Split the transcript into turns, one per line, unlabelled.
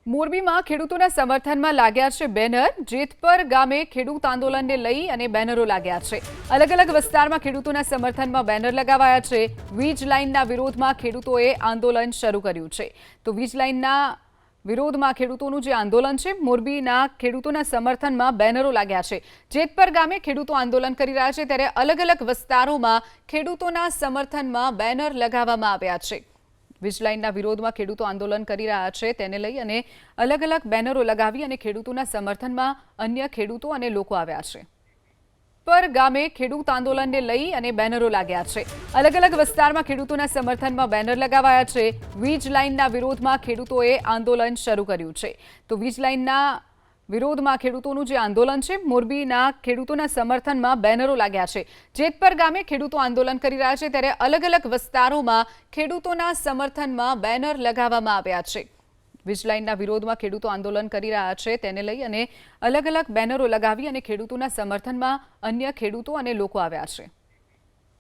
મોરબીમાં ખેડૂતોના સમર્થનમાં લાગ્યા છે બેનર। જેતપર ગામે ખેડૂત આંદોલનને લઈ અને બેનરો લાગ્યા છે। અલગ અલગ વિસ્તારમાં ખેડૂતોના સમર્થનમાં બેનર લગાવાયા છે। વીજ લાઇનના વિરોધમાં ખેડૂતોએ આંદોલન શરૂ કર્યું છે। તો વીજ લાઇનના વિરોધમાં ખેડૂતોનું જે આંદોલન છે, મોરબીના ખેડૂતોના સમર્થનમાં બેનરો લાગ્યા છે। જેતપર ગામે ખેડૂતો આંદોલન કરી રહ્યા છે, ત્યારે અલગ અલગ વિસ્તારોમાં ખેડૂતોના સમર્થનમાં બેનર લગાવવામાં આવ્યા છે। વીજ લાઇનના વિરોધમાં ખેડૂતો આંદોલન કરી રહ્યા છે, તેને લઈ અને અલગ અલગ બેનરો લગાવી અને ખેડૂતોના સમર્થનમાં અન્ય ખેડૂતો અને લોકો આવ્યા છે। પર ગામે ખેડૂત આંદોલનને લઈ અને બેનરો લાગ્યા છે। અલગ અલગ વિસ્તારમાં ખેડૂતોના સમર્થનમાં બેનર લગાવાયા છે। વીજ લાઇનના વિરોધમાં ખેડૂતોએ આંદોલન શરૂ કર્યું છે। તો વીજ લાઇનના વિરોધમાં ખેડૂતોનું જે આંદોલન છે, મોરબીના ખેડૂતોના સમર્થનમાં બેનરો લાગ્યા છે। જેતપર ગામે ખેડૂતો આંદોલન કરી રહ્યા છે, ત્યારે અલગ અલગ વિસ્તારોમાં ખેડૂતોના સમર્થનમાં બેનર લગાવવામાં આવ્યા છે। વીજ લાઇનના વિરોધમાં ખેડૂતો આંદોલન કરી રહ્યા છે, તેને લઈ અને અલગ અલગ બેનરો લગાવી અને ખેડૂતોના સમર્થનમાં અન્ય ખેડૂતો અને લોકો આવ્યા છે।